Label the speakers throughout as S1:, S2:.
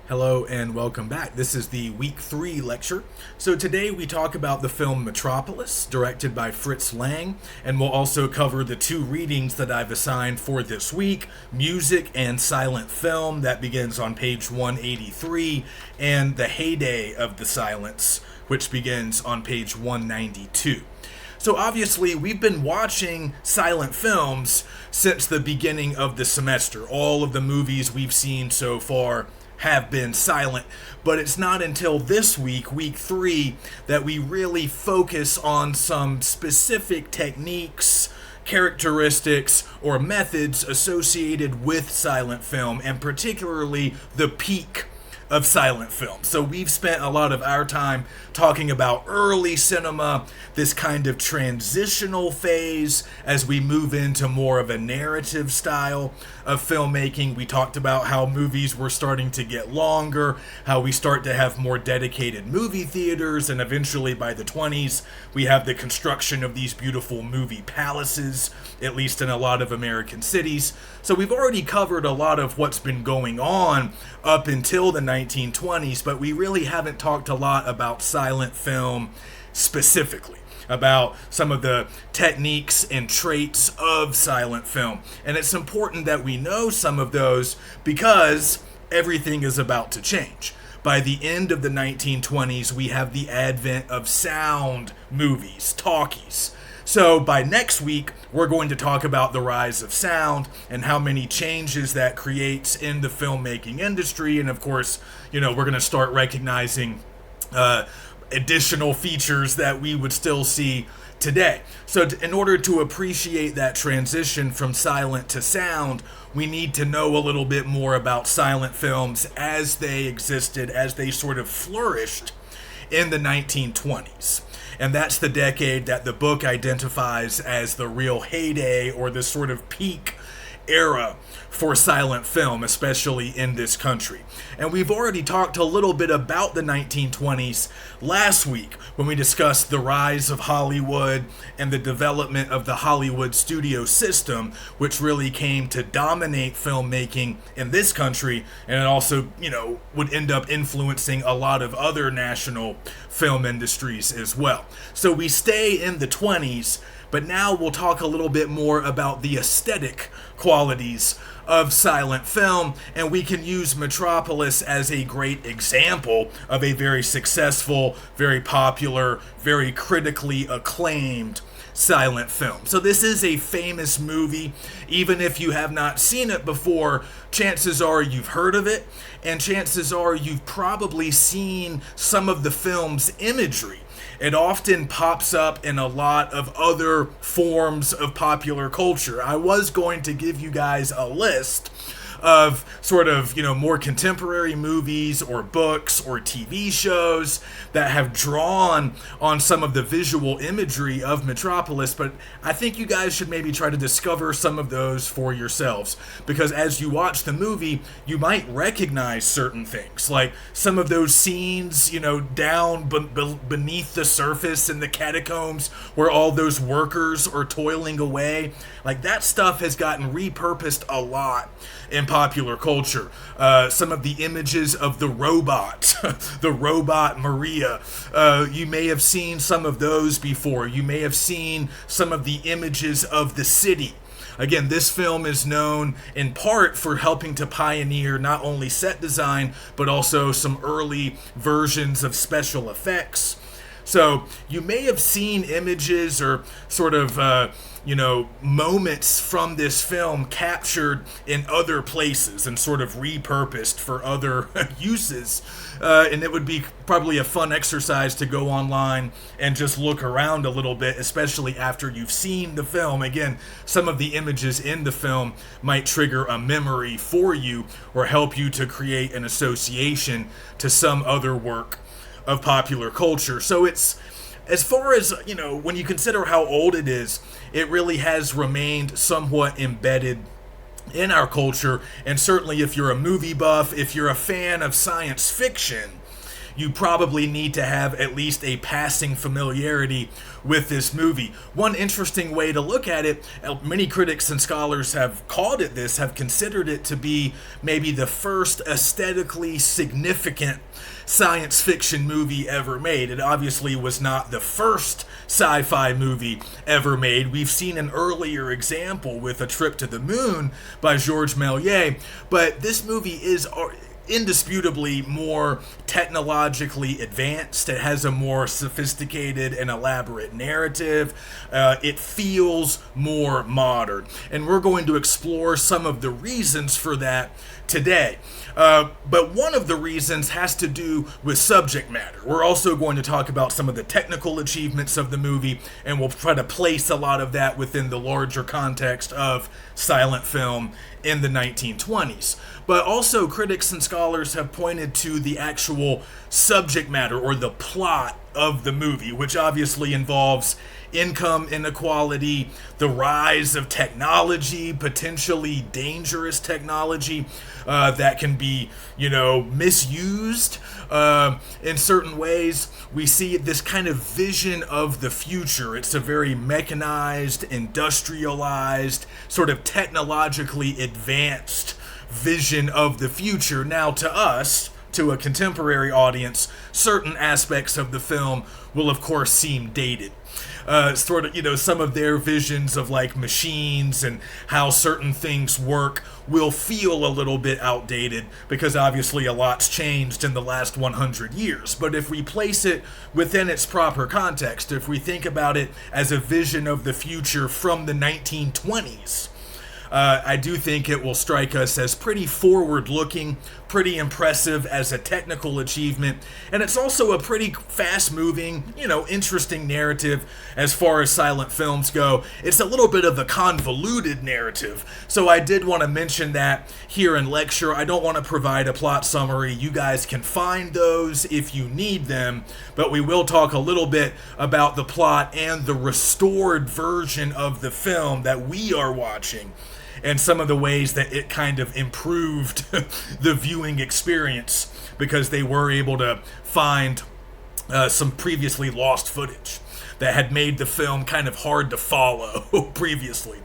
S1: Hello and welcome back. This is the week 3 lecture. So today we talk about the film Metropolis, directed by Fritz Lang, and we'll also cover the two readings that I've assigned for this week, music and silent film, that begins on page 183, and the heyday of the silence, which begins on page 192. So obviously, we've been watching silent films since the beginning of the semester. All of the movies we've seen so far have been silent, but it's not until this week, week 3, that we really focus on some specific techniques, characteristics, or methods associated with silent film, and particularly the peak of silent film. So we've spent a lot of our time talking about early cinema, this kind of transitional phase as we move into more of a narrative style of filmmaking. We talked about how movies were starting to get longer, how we start to have more dedicated movie theaters, and eventually by the 20s we have the construction of these beautiful movie palaces, at least in a lot of American cities. So we've already covered a lot of what's been going on up until the 1920s, but we really haven't talked a lot about silent film specifically, about some of the techniques and traits of silent film. And it's important that we know some of those because everything is about to change. By the end of the 1920s, we have the advent of sound movies, talkies. So by next week, we're going to talk about the rise of sound and how many changes that creates in the filmmaking industry. And of course, we're going to start recognizing additional features that we would still see today. So in order to appreciate that transition from silent to sound, we need to know a little bit more about silent films as they existed, as they sort of flourished in the 1920s. And that's the decade that the book identifies as the real heyday, or the sort of peak era for silent film, especially in this country. And we've already talked a little bit about the 1920s last week when we discussed the rise of Hollywood and the development of the Hollywood studio system, which really came to dominate filmmaking in this country, and it also, would end up influencing a lot of other national film industries as well. So we stay in the 20s, but now we'll talk a little bit more about the aesthetic qualities of silent film, and we can use Metropolis as a great example of a very successful, very popular, very critically acclaimed silent film. So this is a famous movie. Even if you have not seen it before, chances are you've heard of it, and chances are you've probably seen some of the film's imagery. It often pops up in a lot of other forms of popular culture. I was going to give you guys a list of sort of, more contemporary movies or books or TV shows that have drawn on some of the visual imagery of Metropolis, but I think you guys should maybe try to discover some of those for yourselves, because as you watch the movie, you might recognize certain things, like some of those scenes, down beneath the surface in the catacombs where all those workers are toiling away. Like, that stuff has gotten repurposed a lot in popular culture. Some of the images of the robot, the robot Maria, you may have seen some of those before. You may have seen some of the images of the city. Again, this film is known in part for helping to pioneer not only set design, but also some early versions of special effects. So you may have seen images or sort of, moments from this film captured in other places and sort of repurposed for other uses. And it would be probably a fun exercise to go online and just look around a little bit, especially after you've seen the film. Again, some of the images in the film might trigger a memory for you or help you to create an association to some other work of popular culture. So it's, as far as, when you consider how old it is, it really has remained somewhat embedded in our culture. And certainly if you're a movie buff, if you're a fan of science fiction, you probably need to have at least a passing familiarity with this movie. One interesting way to look at it, many critics and scholars have called it this, have considered it to be maybe the first aesthetically significant science fiction movie ever made. It obviously was not the first sci-fi movie ever made. We've seen an earlier example with A Trip to the Moon by Georges Méliès, but this movie is indisputably more technologically advanced. It has a more sophisticated and elaborate narrative. It feels more modern. And we're going to explore some of the reasons for that today. But one of the reasons has to do with subject matter. We're also going to talk about some of the technical achievements of the movie, and we'll try to place a lot of that within the larger context of silent film in the 1920s. But also, critics and scholars have pointed to the actual subject matter or the plot of the movie, which obviously involves income inequality, the rise of technology, potentially dangerous technology that can be, misused in certain ways. We see this kind of vision of the future. It's a very mechanized, industrialized, sort of technologically advanced vision of the future. Now, to us, to a contemporary audience, certain aspects of the film will, of course, seem dated. Some of their visions of like machines and how certain things work will feel a little bit outdated because obviously a lot's changed in the last 100 years. But if we place it within its proper context, if we think about it as a vision of the future from the 1920s, I do think it will strike us as pretty forward-looking, pretty impressive as a technical achievement, and it's also a pretty fast-moving, interesting narrative as far as silent films go. It's a little bit of a convoluted narrative, so I did want to mention that here in lecture. I don't want to provide a plot summary. You guys can find those if you need them, but we will talk a little bit about the plot and the restored version of the film that we are watching, and some of the ways that it kind of improved the viewing experience because they were able to find some previously lost footage that had made the film kind of hard to follow previously.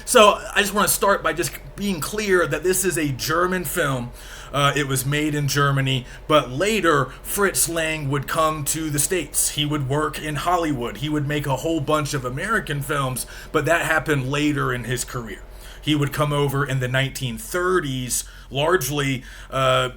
S1: So I just want to start by just being clear that this is a German film. It was made in Germany, but later Fritz Lang would come to the States. He would work in Hollywood. He would make a whole bunch of American films, but that happened later in his career. He would come over in the 1930s, largely,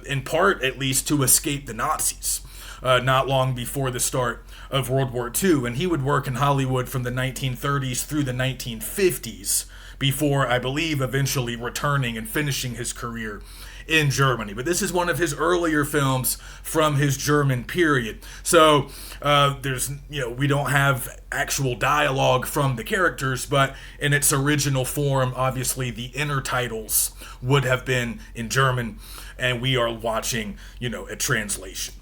S1: in part at least, to escape the Nazis, not long before the start of World War II. And he would work in Hollywood from the 1930s through the 1950s before, I believe, eventually returning and finishing his career in Germany. But this is one of his earlier films from his German period. So we don't have actual dialogue from the characters, but in its original form, obviously the inner titles would have been in German, and we are watching, a translation.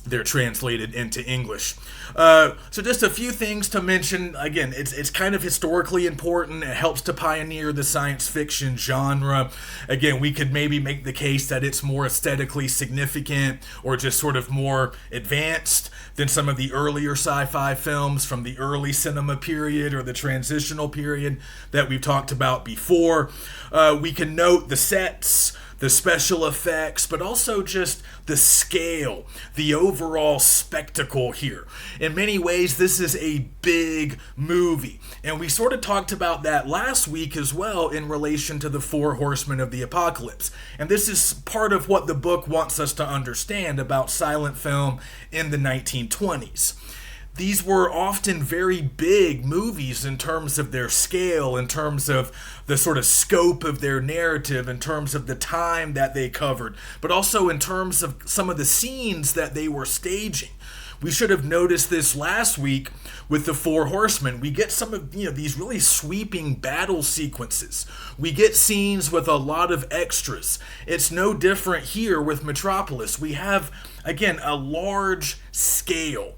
S1: They're translated into English. So just a few things to mention. Again, it's kind of historically important. It helps to pioneer the science fiction genre. Again, we could maybe make the case that it's more aesthetically significant or just sort of more advanced than some of the earlier sci-fi films from the early cinema period or the transitional period that we've talked about before. We can note the sets, the special effects, but also just the scale, the overall spectacle here. In many ways, this is a big movie. And we sort of talked about that last week as well in relation to the Four Horsemen of the Apocalypse. And this is part of what the book wants us to understand about silent film in the 1920s. These were often very big movies in terms of their scale, in terms of the sort of scope of their narrative, in terms of the time that they covered, but also in terms of some of the scenes that they were staging. We should have noticed this last week with the Four Horsemen. We get some of these really sweeping battle sequences. We get scenes with a lot of extras. It's no different here with Metropolis. We have, again, a large scale.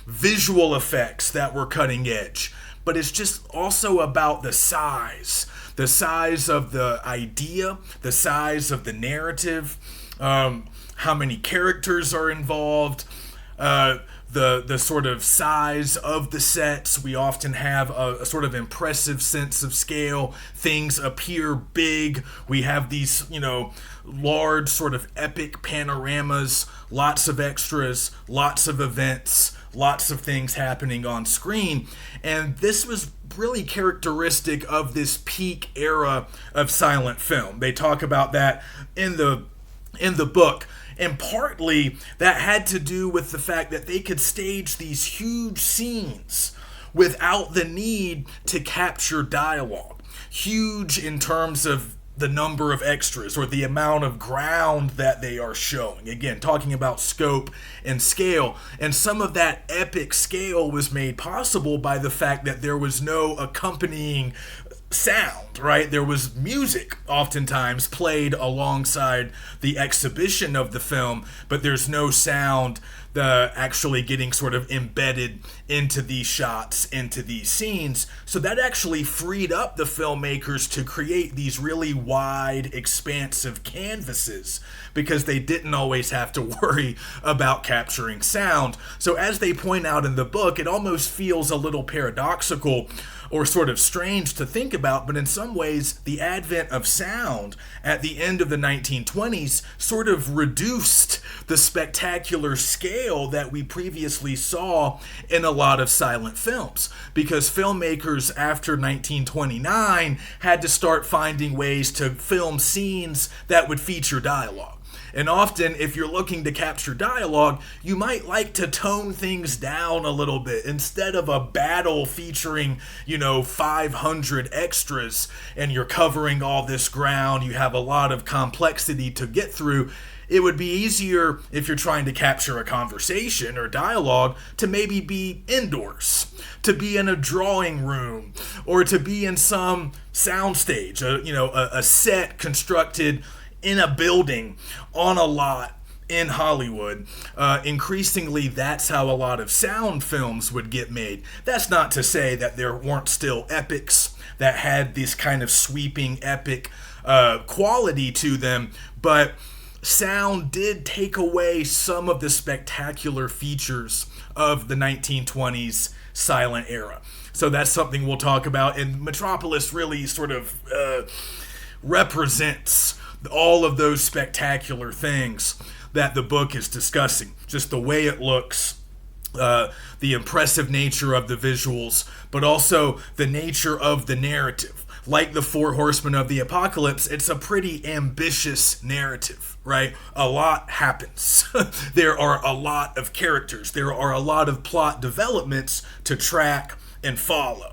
S1: Visual effects that were cutting edge, but it's just also about the size of the idea, the size of the narrative, how many characters are involved, the sort of size of the sets. We often have a sort of impressive sense of scale. Things appear big. We have these, large sort of epic panoramas, lots of extras, lots of events, lots of things happening on screen. And this was really characteristic of this peak era of silent film. They talk about that in the book. And partly that had to do with the fact that they could stage these huge scenes without the need to capture dialogue. Huge in terms of the number of extras or the amount of ground that they are showing. Again, talking about scope and scale. And some of that epic scale was made possible by the fact that there was no accompanying sound, right? There was music oftentimes played alongside the exhibition of the film, but there's no sound actually getting sort of embedded into these shots, into these scenes. So that actually freed up the filmmakers to create these really wide, expansive canvases because they didn't always have to worry about capturing sound. So as they point out in the book, it almost feels a little paradoxical or sort of strange to think about, but in some ways, the advent of sound at the end of the 1920s sort of reduced the spectacular scale that we previously saw in a lot of silent films, because filmmakers after 1929 had to start finding ways to film scenes that would feature dialogue. And often, if you're looking to capture dialogue, you might like to tone things down a little bit. Instead of a battle featuring, 500 extras, and you're covering all this ground, you have a lot of complexity to get through. It would be easier if you're trying to capture a conversation or dialogue to maybe be indoors, to be in a drawing room, or to be in some soundstage, a set constructed in a building, on a lot in Hollywood. Increasingly, that's how a lot of sound films would get made. That's not to say that there weren't still epics that had this kind of sweeping epic quality to them, but sound did take away some of the spectacular features of the 1920s silent era. So that's something we'll talk about, and Metropolis really sort of represents all of those spectacular things that the book is discussing. Just the way it looks, the impressive nature of the visuals, but also the nature of the narrative. Like the Four Horsemen of the Apocalypse, it's a pretty ambitious narrative, right? A lot happens. There are a lot of characters. There are a lot of plot developments to track and follow.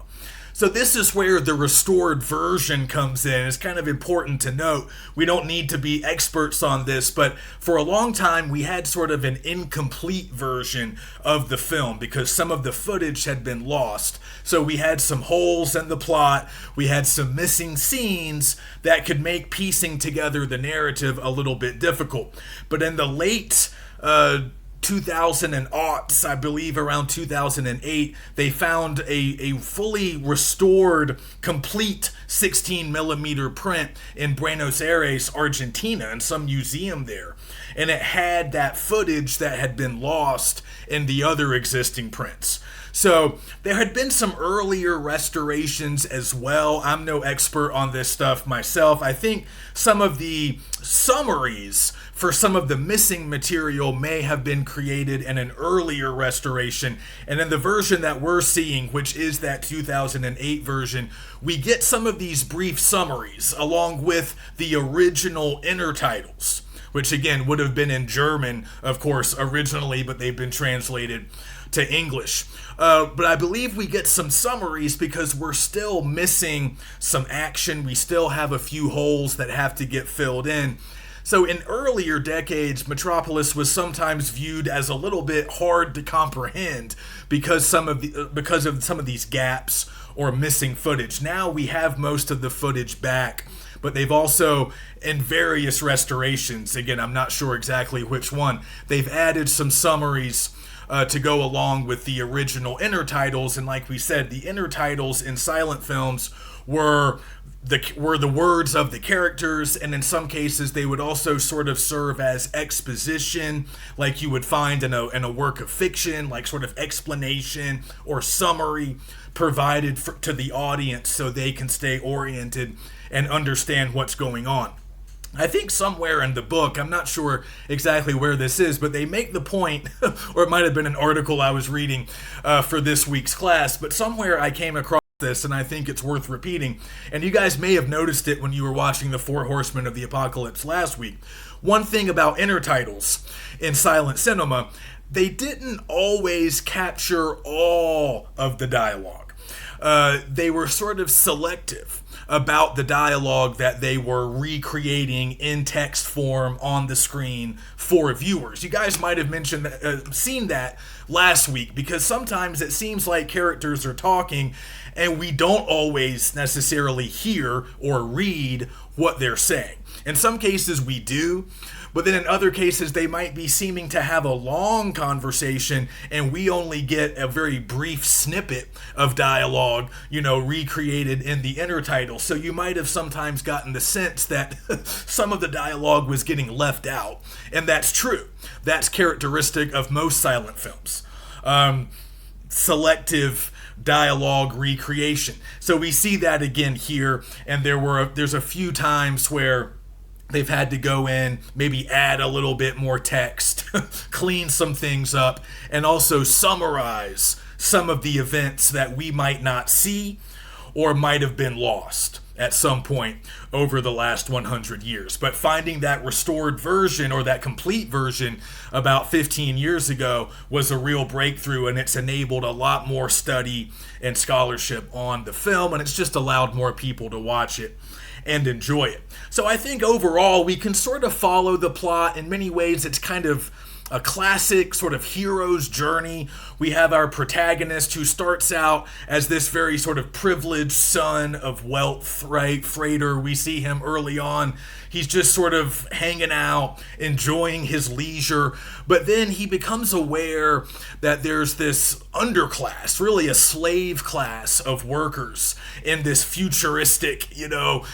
S1: So this is where the restored version comes in. It's kind of important to note. We don't need to be experts on this, but for a long time we had sort of an incomplete version of the film because some of the footage had been lost. So we had some holes in the plot. We had some missing scenes that could make piecing together the narrative a little bit difficult. But in the late 2000 and aughts, I believe around 2008, they found a fully restored, complete 16 millimeter print in Buenos Aires, Argentina, in some museum there. And it had that footage that had been lost in the other existing prints. So there had been some earlier restorations as well. I'm no expert on this stuff myself. I think some of the summaries for some of the missing material may have been created in an earlier restoration. And in the version that we're seeing, which is that 2008 version, we get some of these brief summaries along with the original intertitles, which again would have been in German, of course, originally, but they've been translated to English. But I believe we get some summaries because we're still missing some action. We still have a few holes that have to get filled in. So in earlier decades, Metropolis was sometimes viewed as a little bit hard to comprehend because of some of these gaps or missing footage. Now we have most of the footage back, but they've also, in various restorations, again, I'm not sure exactly which one, they've added some summaries to go along with the original intertitles. And like we said, the intertitles in silent films were were the words of the characters, and in some cases they would also sort of serve as exposition, like you would find in a work of fiction, like sort of explanation or summary provided to the audience so they can stay oriented and understand what's going on. I think somewhere in the book, I'm not sure exactly where this is, but they make the point, or it might have been an article I was reading for this week's class, but somewhere I came across this, and I think it's worth repeating. And you guys may have noticed it when you were watching the Four Horsemen of the Apocalypse last week. One thing about intertitles in silent cinema, they didn't always capture all of the dialogue. They were sort of selective about the dialogue that they were recreating in text form on the screen for viewers. You guys might have seen that last week, because sometimes it seems like characters are talking and we don't always necessarily hear or read what they're saying. In some cases we do, but then in other cases they might be seeming to have a long conversation and we only get a very brief snippet of dialogue, recreated in the intertitle. So you might have sometimes gotten the sense that some of the dialogue was getting left out. And that's true. That's characteristic of most silent films. Selective dialogue recreation. So we see that again here, and there's a few times where they've had to go in, maybe add a little bit more text, clean some things up, and also summarize some of the events that we might not see or might have been lost at some point over the last 100 years. But finding that restored version, or that complete version, about 15 years ago was a real breakthrough, and it's enabled a lot more study and scholarship on the film, and it's just allowed more people to watch it and enjoy it. So I think overall we can sort of follow the plot. In many ways it's kind of a classic sort of hero's journey. We have our protagonist who starts out as this very sort of privileged son of wealth, right? Freighter. We see him early on. He's just sort of hanging out, enjoying his leisure. But then he becomes aware that there's this underclass, really a slave class of workers in this futuristic,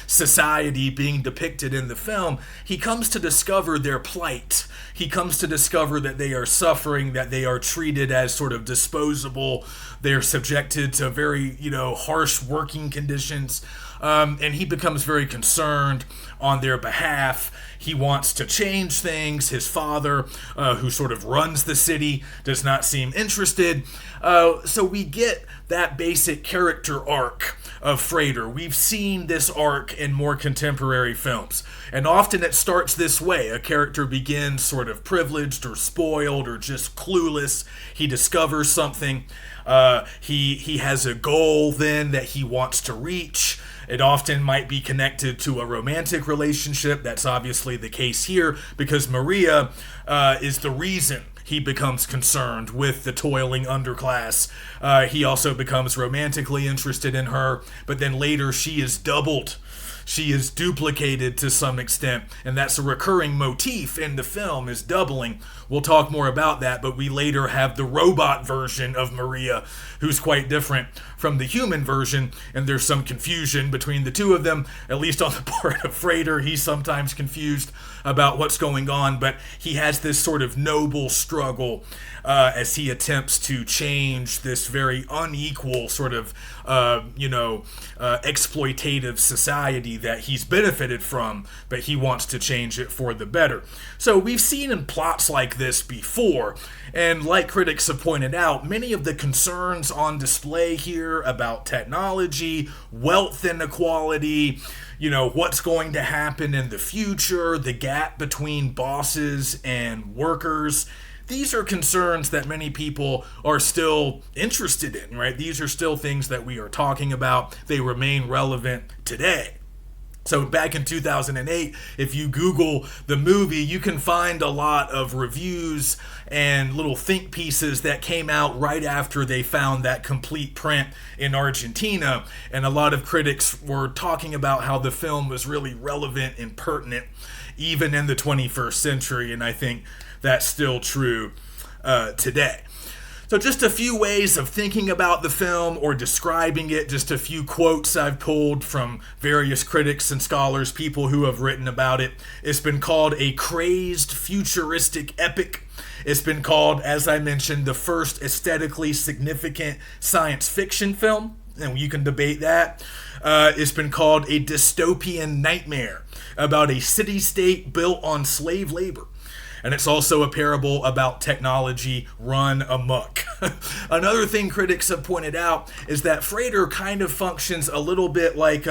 S1: society being depicted in the film. He comes to discover their plight. He comes to discover that they are suffering, that they are treated as sort of disposable. They're subjected to very, harsh working conditions. And he becomes very concerned on their behalf. He wants to change things. His father, who sort of runs the city, does not seem interested. So we get that basic character arc of Freighter. We've seen this arc in more contemporary films. And often it starts this way. A character begins sort of privileged or spoiled or just clueless. He discovers something. He has a goal then that he wants to reach. It often might be connected to a romantic relationship. That's obviously the case here, because Maria is the reason he becomes concerned with the toiling underclass. He also becomes romantically interested in her, but then later she is doubled. She is duplicated to some extent, and that's a recurring motif in the film, is doubling. We'll talk more about that, but we later have the robot version of Maria, who's quite different from the human version, and there's some confusion between the two of them, at least on the part of Freighter. He's sometimes confused about what's going on, but he has this sort of noble struggle as he attempts to change this very unequal sort of, exploitative society that he's benefited from, but he wants to change it for the better. So we've seen in plots like this before, and like critics have pointed out, many of the concerns on display here about technology, wealth inequality, what's going to happen in the future, the gap between bosses and workers. These are concerns that many people are still interested in, right? These are still things that we are talking about. They remain relevant today. So back in 2008, if you Google the movie, you can find a lot of reviews and little think pieces that came out right after they found that complete print in Argentina. And a lot of critics were talking about how the film was really relevant and pertinent even in the 21st century. And I think that's still true today. So just a few ways of thinking about the film or describing it, just a few quotes I've pulled from various critics and scholars, people who have written about it. It's been called a crazed, futuristic epic. It's been called, as I mentioned, the first aesthetically significant science fiction film, and you can debate that. It's been called a dystopian nightmare about a city-state built on slave labor. And it's also a parable about technology run amok. Another thing critics have pointed out is that Frater kind of functions a little bit like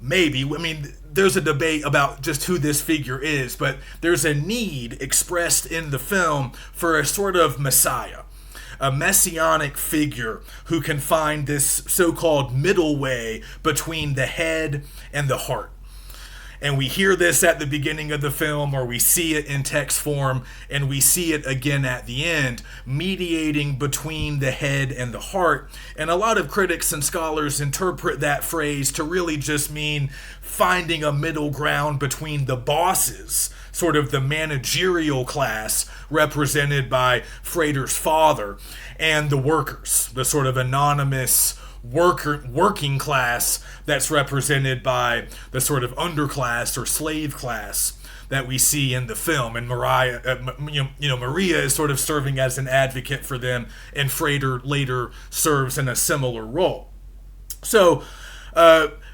S1: maybe. I mean, there's a debate about just who this figure is, but there's a need expressed in the film for a sort of messiah, a messianic figure who can find this so-called middle way between the head and the heart. And we hear this at the beginning of the film, or we see it in text form, and we see it again at the end, mediating between the head and the heart. And a lot of critics and scholars interpret that phrase to really just mean finding a middle ground between the bosses, sort of the managerial class represented by Frater's father, and the workers, the sort of anonymous working class that's represented by the sort of underclass or slave class that we see in the film. And Maria is sort of serving as an advocate for them, and Frater later serves in a similar role. So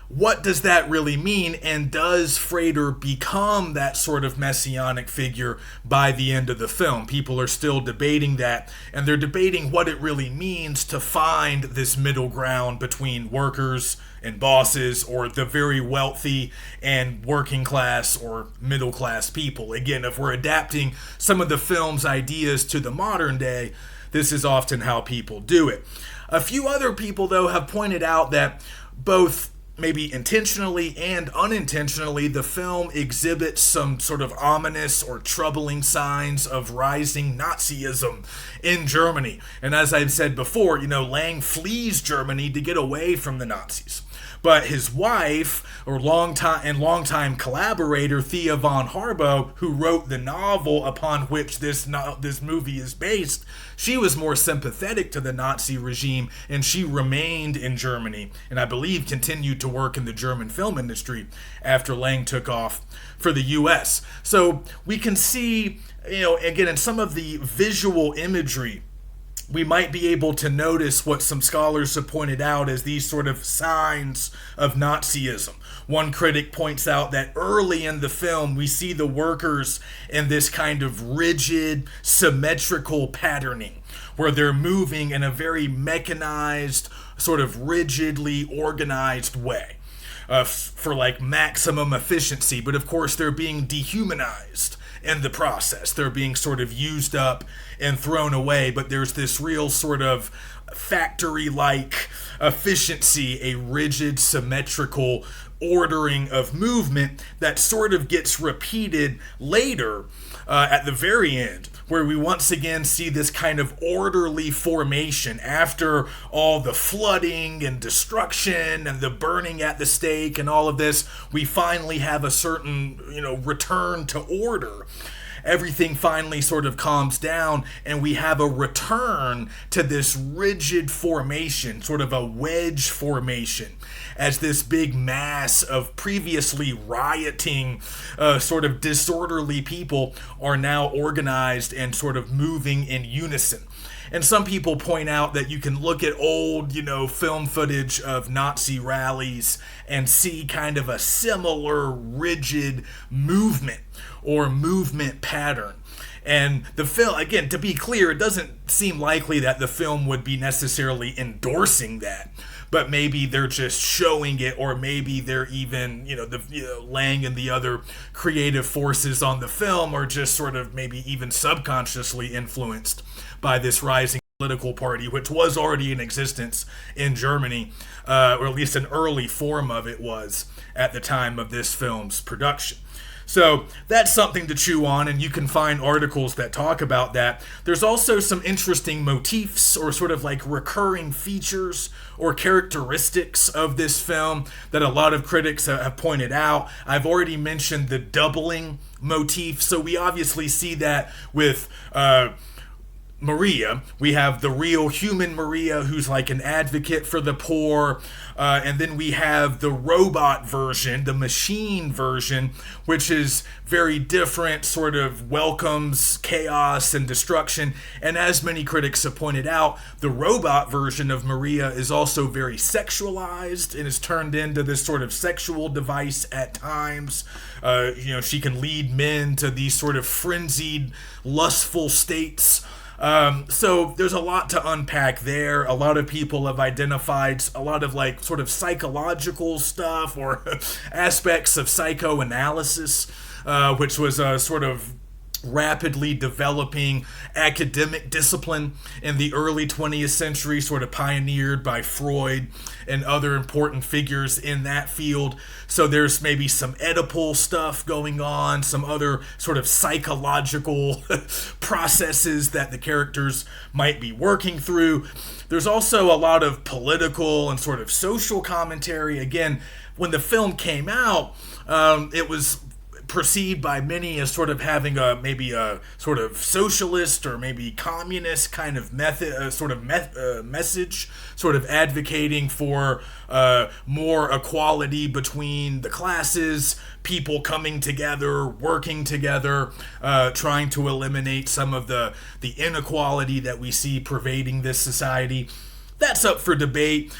S1: what does that really mean? And does Frater become that sort of messianic figure by the end of the film? People are still debating that, and they're debating what it really means to find this middle ground between workers and bosses, or the very wealthy and working class or middle class people. Again, if we're adapting some of the film's ideas to the modern day, this is often how people do it. A few other people, though, have pointed out that both maybe intentionally and unintentionally, the film exhibits some sort of ominous or troubling signs of rising Nazism in Germany. And as I've said before, Lang flees Germany to get away from the Nazis. But his wife, or longtime collaborator, Thea von Harbo, who wrote the novel upon which this movie is based, she was more sympathetic to the Nazi regime, and she remained in Germany, and I believe continued to work in the German film industry after Lang took off for the U.S. So we can see, again, in some of the visual imagery, we might be able to notice what some scholars have pointed out as these sort of signs of Nazism. One critic points out that early in the film, we see the workers in this kind of rigid, symmetrical patterning, where they're moving in a very mechanized, sort of rigidly organized way. For maximum efficiency, but of course they're being dehumanized in the process. They're being sort of used up and thrown away, but there's this real sort of factory-like efficiency, a rigid, symmetrical ordering of movement that sort of gets repeated later at the very end, where we once again see this kind of orderly formation after all the flooding and destruction and the burning at the stake and all of this. We finally have a certain, return to order. Everything finally sort of calms down, and we have a return to this rigid formation, sort of a wedge formation, as this big mass of previously rioting, sort of disorderly people are now organized and sort of moving in unison. And some people point out that you can look at old, film footage of Nazi rallies and see kind of a similar rigid movement or movement pattern. And the film, again, to be clear, it doesn't seem likely that the film would be necessarily endorsing that, but maybe they're just showing it, or maybe they're even, Lang and the other creative forces on the film are just sort of maybe even subconsciously influenced by this rising political party, which was already in existence in Germany, or at least an early form of it was at the time of this film's production. So that's something to chew on, and you can find articles that talk about that. There's also some interesting motifs, or sort of like recurring features or characteristics of this film that a lot of critics have pointed out. I've already mentioned the doubling motif, so we obviously see that with Maria. We have the real human Maria, who's like an advocate for the poor. And then we have the robot version, the machine version, which is very different, sort of welcomes chaos and destruction. And as many critics have pointed out, the robot version of Maria is also very sexualized and is turned into this sort of sexual device at times. She can lead men to these sort of frenzied, lustful states. So there's a lot to unpack there. A lot of people have identified a lot of like sort of psychological stuff or aspects of psychoanalysis, which was a sort of rapidly developing academic discipline in the early 20th century, sort of pioneered by Freud and other important figures in that field. So there's maybe some Oedipal stuff going on, some other sort of psychological processes that the characters might be working through. There's also a lot of political and sort of social commentary. Again, when the film came out, it was perceived by many as sort of having maybe a sort of socialist or maybe communist kind of message, sort of advocating for more equality between the classes, people coming together, working together, trying to eliminate some of the inequality that we see pervading this society. That's up for debate.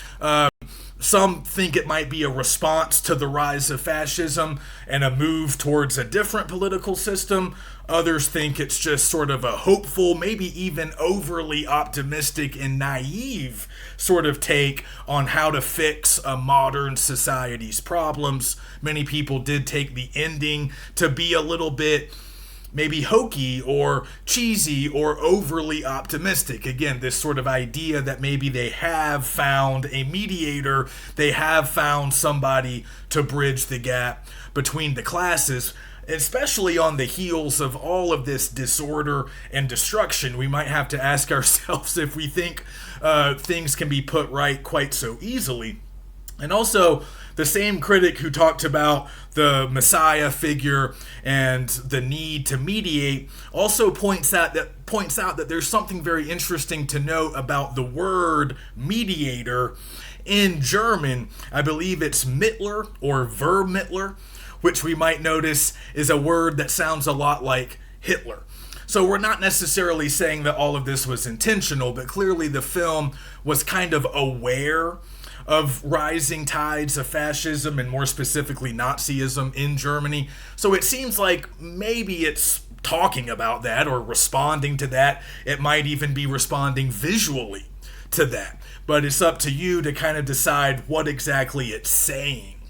S1: Some think it might be a response to the rise of fascism and a move towards a different political system. Others think it's just sort of a hopeful, maybe even overly optimistic and naive sort of take on how to fix a modern society's problems. Many people did take the ending to be a little bit maybe hokey or cheesy or overly optimistic. Again, this sort of idea that maybe they have found a mediator, they have found somebody to bridge the gap between the classes, especially on the heels of all of this disorder and destruction. We might have to ask ourselves if we think things can be put right quite so easily. And also, the same critic who talked about the Messiah figure and the need to mediate also points out that there's something very interesting to note about the word mediator. In German, I believe it's Mittler or Vermittler, which we might notice is a word that sounds a lot like Hitler. So we're not necessarily saying that all of this was intentional, but clearly the film was kind of aware of rising tides of fascism and more specifically Nazism in Germany. So it seems like maybe it's talking about that or responding to that. It might even be responding visually to that. But it's up to you to kind of decide what exactly it's saying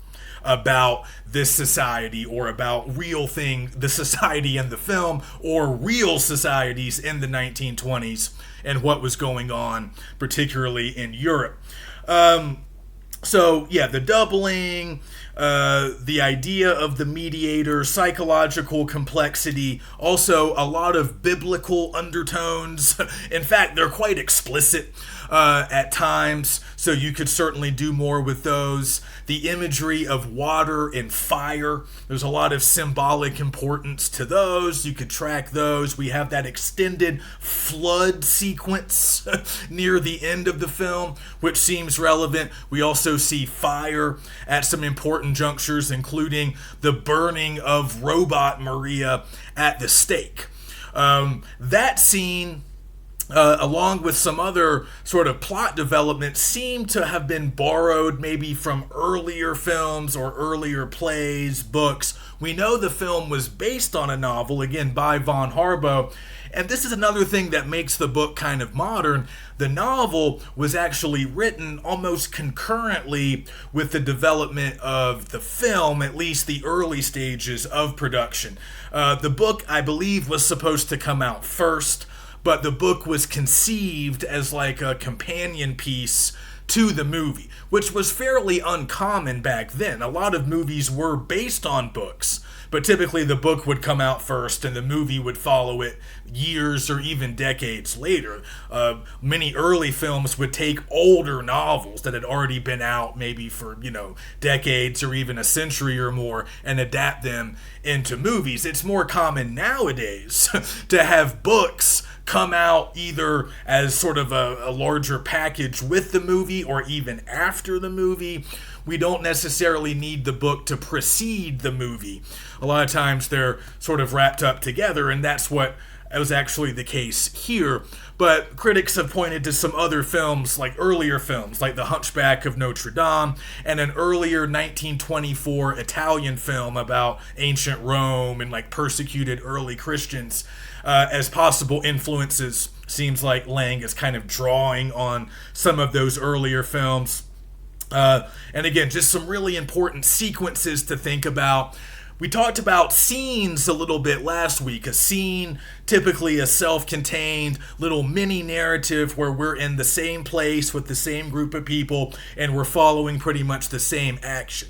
S1: about this society or about the society in the film or real societies in the 1920s and what was going on, particularly in Europe. So, yeah, the doubling, the idea of the mediator, psychological complexity, also a lot of biblical undertones. In fact, they're quite explicit at times, so you could certainly do more with those. The imagery of water and fire, there's a lot of symbolic importance to those. You could track those. We have that extended flood sequence near the end of the film, which seems relevant. We also see fire at some important junctures, including the burning of robot Maria at the stake. That scene, along with some other sort of plot developments, seem to have been borrowed maybe from earlier films or earlier plays, books. We know the film was based on a novel, again, by von Harbo. And this is another thing that makes the book kind of modern. The novel was actually written almost concurrently with the development of the film, at least the early stages of production. The book, I believe, was supposed to come out first, but the book was conceived as like a companion piece to the movie, which was fairly uncommon back then. A lot of movies were based on books, but typically the book would come out first and the movie would follow it years or even decades later. Many early films would take older novels that had already been out maybe for, decades or even a century or more and adapt them into movies. It's more common nowadays to have books come out either as sort of a larger package with the movie or even after the movie. We don't necessarily need the book to precede the movie. A lot of times they're sort of wrapped up together, and that's what was actually the case here. But critics have pointed to some other films, like earlier films, like The Hunchback of Notre Dame, and an earlier 1924 Italian film about ancient Rome and like persecuted early Christians as possible influences. Seems like Lang is kind of drawing on some of those earlier films. And again, just some really important sequences to think about. We talked about scenes a little bit last week. A scene, typically a self-contained little mini narrative where we're in the same place with the same group of people and we're following pretty much the same action.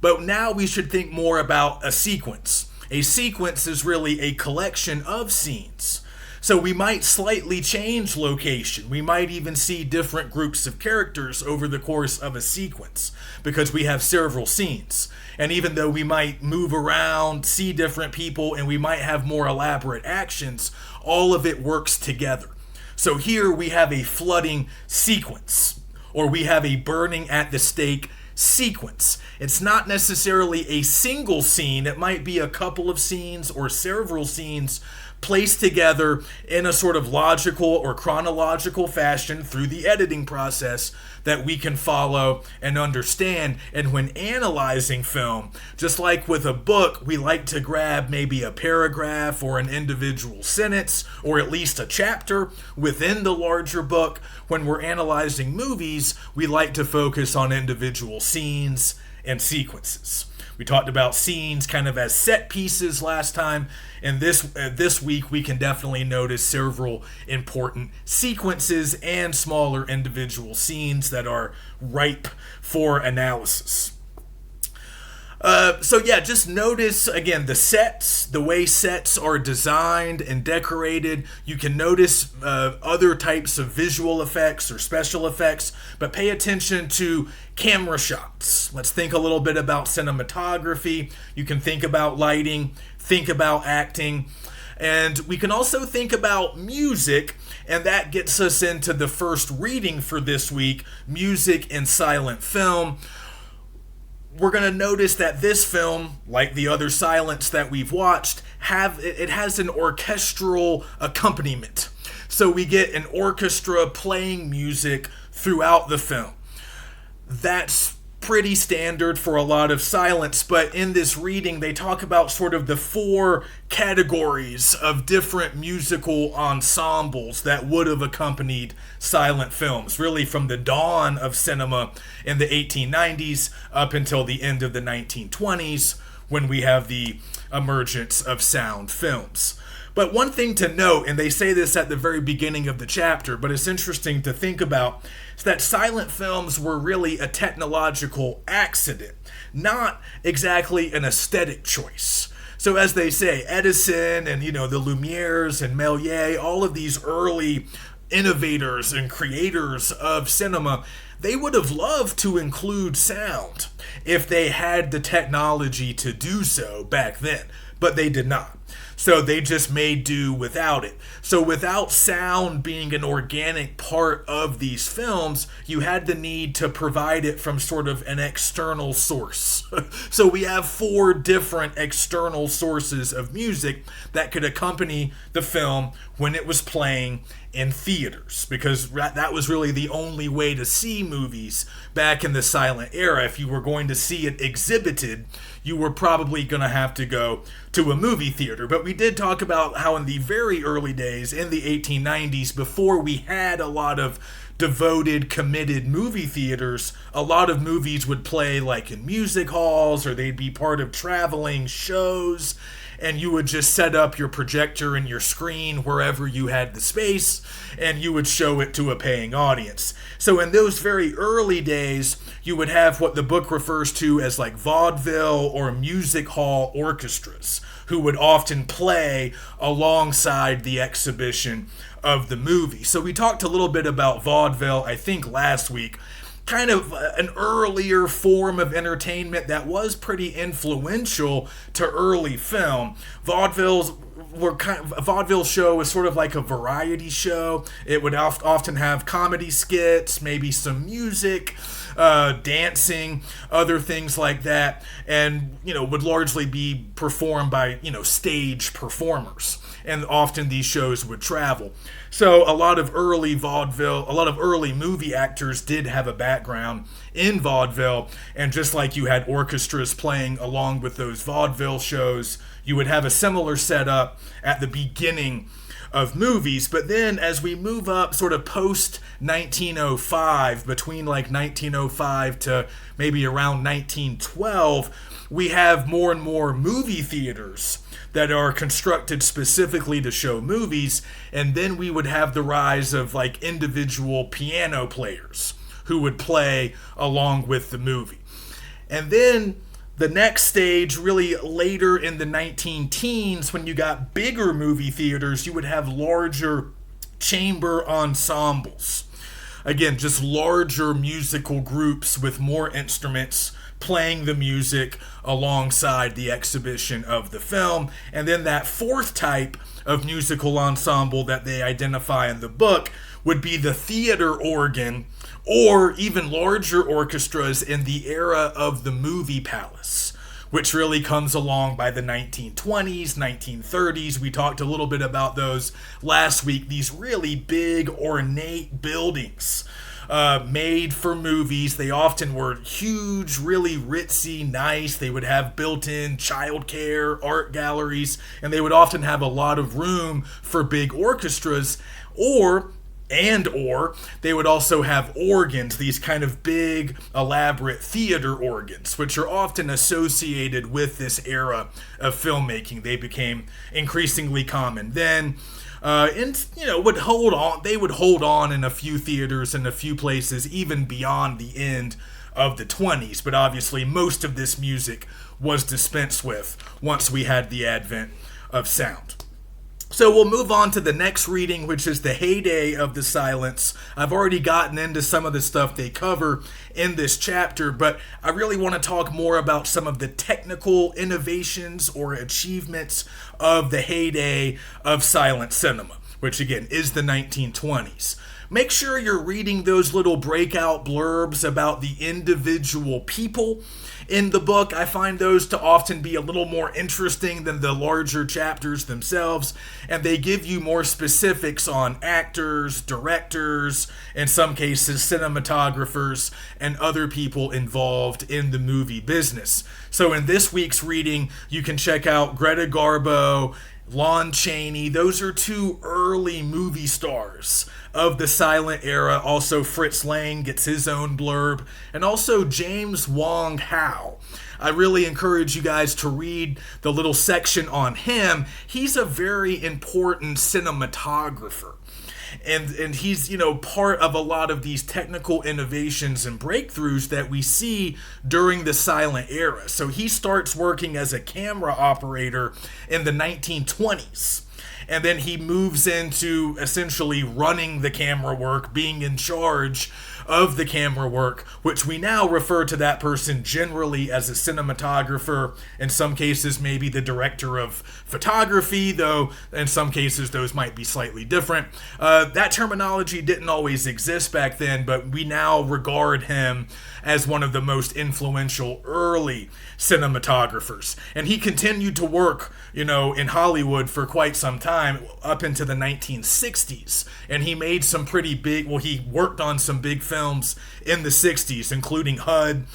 S1: But now we should think more about a sequence. A sequence is really a collection of scenes. So we might slightly change location. We might even see different groups of characters over the course of a sequence because we have several scenes. And even though we might move around, see different people, and we might have more elaborate actions, all of it works together. So here we have a flooding sequence, or we have a burning at the stake sequence. It's not necessarily a single scene. It might be a couple of scenes or several scenes placed together in a sort of logical or chronological fashion through the editing process that we can follow and understand. And when analyzing film, just like with a book, we like to grab maybe a paragraph or an individual sentence or at least a chapter within the larger book. When we're analyzing movies, we like to focus on individual scenes and sequences. We talked about scenes kind of as set pieces last time, and this week we can definitely notice several important sequences and smaller individual scenes that are ripe for analysis. Just notice, again, the sets, the way sets are designed and decorated. You can notice other types of visual effects or special effects, but pay attention to camera shots. Let's think a little bit about cinematography. You can think about lighting, think about acting, and we can also think about music, and that gets us into the first reading for this week, music in silent film. We're going to notice that this film, like the other silents that we've watched, it has an orchestral accompaniment. So we get an orchestra playing music throughout the film. That's pretty standard for a lot of silents, but in this reading they talk about sort of the four categories of different musical ensembles that would have accompanied silent films, really from the dawn of cinema in the 1890s up until the end of the 1920s when we have the emergence of sound films. But one thing to note, and they say this at the very beginning of the chapter, but it's interesting to think about, is that silent films were really a technological accident, not exactly an aesthetic choice. So as they say, Edison and, the Lumieres and Méliès, all of these early innovators and creators of cinema, they would have loved to include sound if they had the technology to do so back then, but they did not. So they just made do without it. So without sound being an organic part of these films, you had the need to provide it from sort of an external source. So we have four different external sources of music that could accompany the film when it was playing in theaters, because that was really the only way to see movies back in the silent era. If you were going to see it exhibited, you were probably going to have to go to a movie theater. But we did talk about how in the very early days, in the 1890s, before we had a lot of devoted, committed movie theaters, a lot of movies would play like in music halls, or they'd be part of traveling shows, and you would just set up your projector and your screen wherever you had the space, and you would show it to a paying audience. So in those very early days, you would have what the book refers to as like vaudeville or music hall orchestras, who would often play alongside the exhibition of the movie. So we talked a little bit about vaudeville, I think last week, kind of an earlier form of entertainment that was pretty influential to early film. Vaudeville were kind of, a vaudeville show was sort of like a variety show. It would often have comedy skits, maybe some music, dancing, other things like that, and would largely be performed by stage performers. And often these shows would travel. So a lot of early vaudeville, a lot of early movie actors did have a background in vaudeville. And just like you had orchestras playing along with those vaudeville shows, you would have a similar setup at the beginning of movies. But then as we move up sort of post 1905, between like 1905 to maybe around 1912, we have more and more movie theaters that are constructed specifically to show movies. And then we would have the rise of like individual piano players who would play along with the movie. And then the next stage, really later in the 19-teens, when you got bigger movie theaters, you would have larger chamber ensembles. Again, just larger musical groups with more instruments playing the music alongside the exhibition of the film. And then that fourth type of musical ensemble that they identify in the book would be the theater organ, or even larger orchestras in the era of the movie palace, which really comes along by the 1920s, 1930s. We talked a little bit about those last week. These really big, ornate buildings made for movies. They often were huge, really ritzy, nice. They would have built-in childcare, art galleries, and they would often have a lot of room for big orchestras, or they would also have organs, these kind of big, elaborate theater organs, which are often associated with this era of filmmaking. They became increasingly common then. Would hold on. They would hold on in a few theaters and a few places, even beyond the end of the 20s. But obviously, most of this music was dispensed with once we had the advent of sound. So we'll move on to the next reading, which is the heyday of the silence. I've already gotten into some of the stuff they cover in this chapter, but I really want to talk more about some of the technical innovations or achievements of the heyday of silent cinema, which again is the 1920s. Make sure you're reading those little breakout blurbs about the individual people in the book. I find those to often be a little more interesting than the larger chapters themselves, and they give you more specifics on actors, directors, in some cases cinematographers, and other people involved in the movie business. So in this week's reading, you can check out Greta Garbo, Lon Chaney. Those are two early movie stars of the silent era. Also, Fritz Lang gets his own blurb, and also James Wong Howe. I really encourage you guys to read the little section on him. He's a very important cinematographer. And he's, part of a lot of these technical innovations and breakthroughs that we see during the silent era. So he starts working as a camera operator in the 1920s. And then he moves into essentially running the camera work, being in charge of the camera work, which we now refer to that person generally as a cinematographer. In some cases, maybe the director of photography, though in some cases those might be slightly different. That terminology didn't always exist back then, but we now regard him as one of the most influential early cinematographers. And he continued to work, in Hollywood for quite some time, up into the 1960s. And he made some pretty big, he worked on some big films in the 60s, including HUD,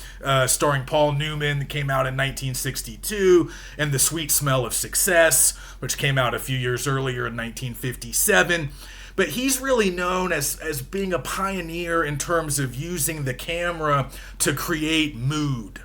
S1: starring Paul Newman, that came out in 1962, and The Sweet Smell of Success, which came out a few years earlier in 1957. But he's really known as being a pioneer in terms of using the camera to create mood.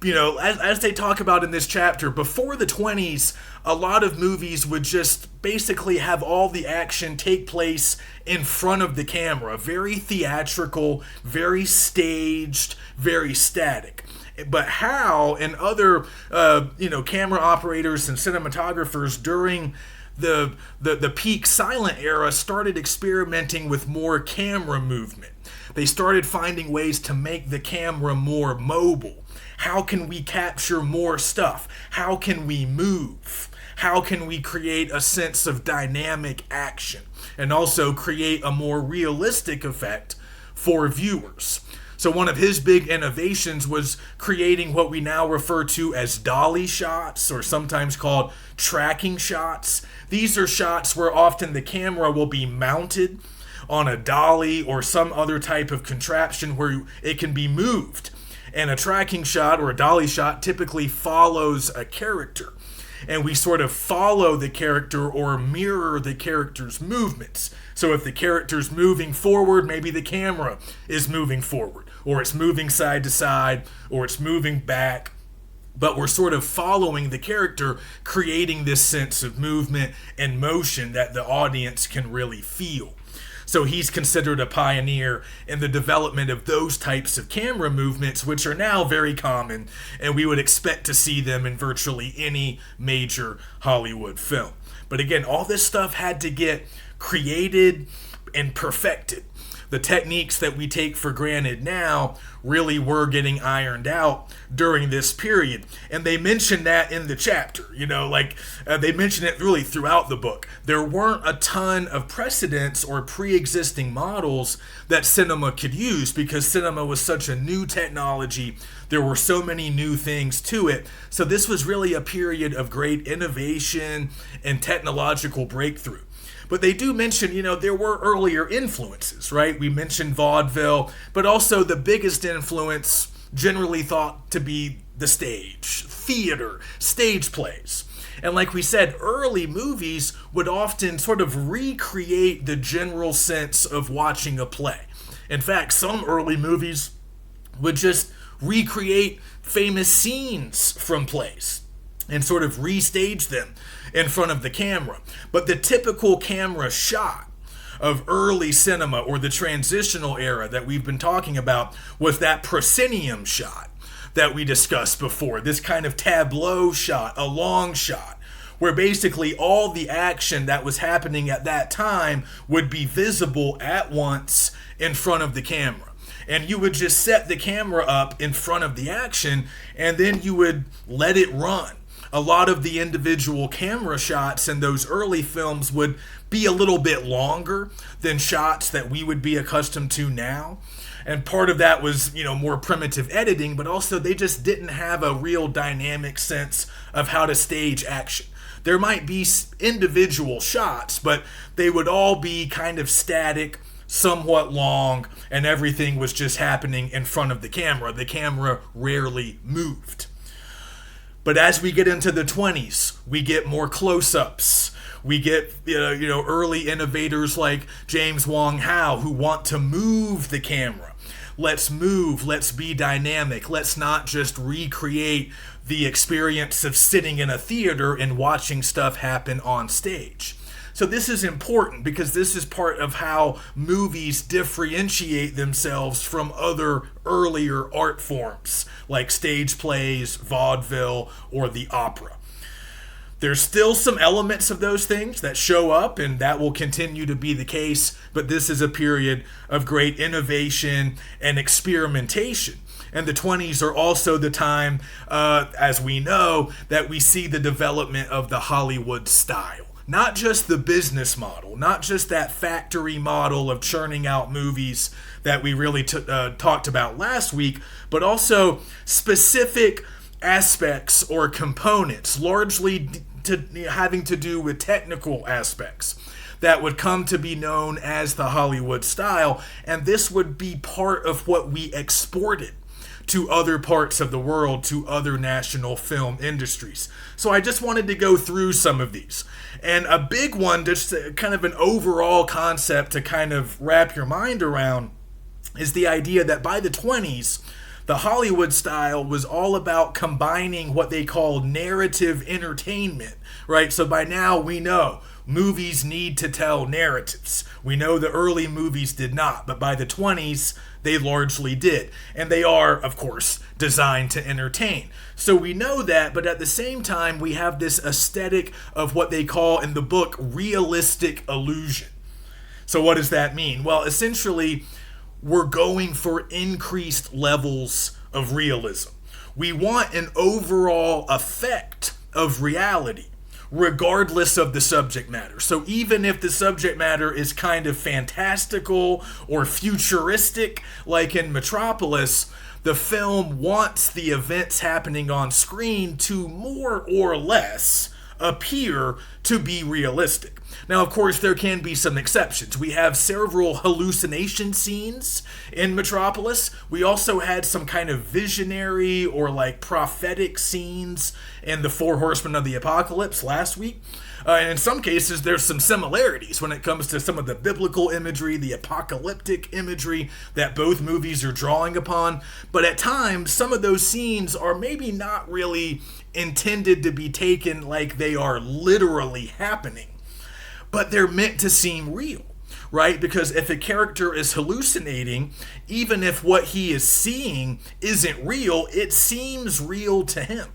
S1: As they talk about in this chapter, before the 20s, a lot of movies would just basically have all the action take place in front of the camera. Very theatrical, very staged, very static. But Howe and other, camera operators and cinematographers during the peak silent era started experimenting with more camera movement. They started finding ways to make the camera more mobile. How can we capture more stuff? How can we move? how can we create a sense of dynamic action and also create a more realistic effect for viewers. So one of his big innovations was creating what we now refer to as dolly shots, or sometimes called tracking shots. These are shots where often the camera will be mounted on a dolly or some other type of contraption where it can be moved. And a tracking shot or a dolly shot typically follows a character. And we sort of follow the character or mirror the character's movements. So if the character's moving forward, maybe the camera is moving forward, or it's moving side to side, or it's moving back. But we're sort of following the character, creating this sense of movement and motion that the audience can really feel. So he's considered a pioneer in the development of those types of camera movements, which are now very common, and we would expect to see them in virtually any major Hollywood film. But again, all this stuff had to get created and perfected. The techniques that we take for granted now really were getting ironed out during this period. And they mention that in the chapter, they mention it really throughout the book. There weren't a ton of precedents or pre-existing models that cinema could use because cinema was such a new technology. There were so many new things to it. So this was really a period of great innovation and technological breakthrough. But they do mention, there were earlier influences, right? We mentioned vaudeville, but also the biggest influence generally thought to be the stage, theater, stage plays. And like we said, early movies would often sort of recreate the general sense of watching a play. In fact, some early movies would just recreate famous scenes from plays and sort of restage them in front of the camera. But the typical camera shot of early cinema, or the transitional era that we've been talking about, was that proscenium shot that we discussed before. This kind of tableau shot, a long shot, where basically all the action that was happening at that time would be visible at once in front of the camera. And you would just set the camera up in front of the action, and then you would let it run. A lot of the individual camera shots in those early films would be a little bit longer than shots that we would be accustomed to now. And part of that was, more primitive editing, but also they just didn't have a real dynamic sense of how to stage action. There might be individual shots, but they would all be kind of static, somewhat long, and everything was just happening in front of the camera. The camera rarely moved. But as we get into the 20s, we get more close-ups. We get early innovators like James Wong Howe who want to move the camera. Let's move, let's be dynamic. Let's not just recreate the experience of sitting in a theater and watching stuff happen on stage. So this is important because this is part of how movies differentiate themselves from other earlier art forms like stage plays, vaudeville, or the opera. There's still some elements of those things that show up, and that will continue to be the case, but this is a period of great innovation and experimentation. And the 20s are also the time, as we know, that we see the development of the Hollywood style. Not just the business model, not just that factory model of churning out movies that we really talked about last week, but also specific aspects or components, largely having to do with technical aspects, that would come to be known as the Hollywood style. And this would be part of what we exported to other parts of the world, to other national film industries. So I just wanted to go through some of these. And a big one, just kind of an overall concept to kind of wrap your mind around, is the idea that by the 20s, the Hollywood style was all about combining what they call narrative entertainment, right? So by now we know movies need to tell narratives. We know the early movies did not, but by the 20s, they largely did. And they are, of course, designed to entertain. So we know that, but at the same time, we have this aesthetic of what they call in the book realistic illusion. So what does that mean? Well, essentially, we're going for increased levels of realism. We want an overall effect of reality, regardless of the subject matter. So even if the subject matter is kind of fantastical or futuristic, like in Metropolis, the film wants the events happening on screen to more or less appear to be realistic. Now, of course, there can be some exceptions. We have several hallucination scenes in Metropolis. We also had some kind of visionary or like prophetic scenes in The Four Horsemen of the Apocalypse last week. And in some cases, there's some similarities when it comes to some of the biblical imagery, the apocalyptic imagery that both movies are drawing upon. But at times, some of those scenes are maybe not really intended to be taken like they are literally happening, but they're meant to seem real, right? Because if a character is hallucinating, even if what he is seeing isn't real, it seems real to him.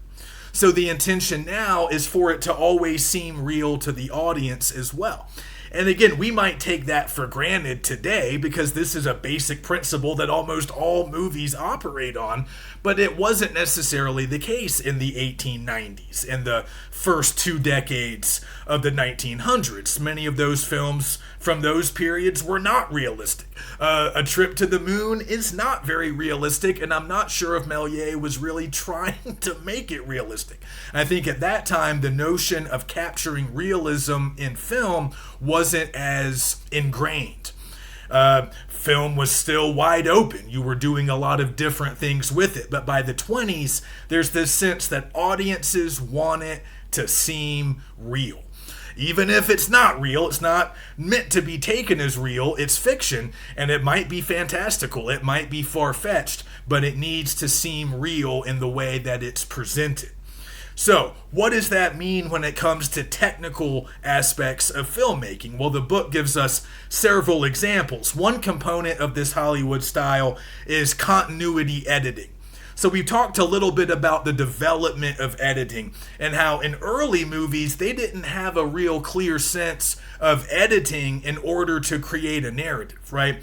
S1: So the intention now is for it to always seem real to the audience as well. And again, we might take that for granted today because this is a basic principle that almost all movies operate on, but it wasn't necessarily the case in the 1890s, in the first 2 decades of the 1900s. Many of those films from those periods were not realistic. A Trip to the Moon is not very realistic, and I'm not sure if Méliès was really trying to make it realistic. I think at that time, the notion of capturing realism in film wasn't as ingrained. Film was still wide open. You were doing a lot of different things with it. But by the 20s, there's this sense that audiences want it to seem real. Even if it's not real, it's not meant to be taken as real, it's fiction, and it might be fantastical, it might be far-fetched, but it needs to seem real in the way that it's presented. So, what does that mean when it comes to technical aspects of filmmaking? Well, the book gives us several examples. One component of this Hollywood style is continuity editing. So we've talked a little bit about the development of editing and how in early movies they didn't have a real clear sense of editing in order to create a narrative, right?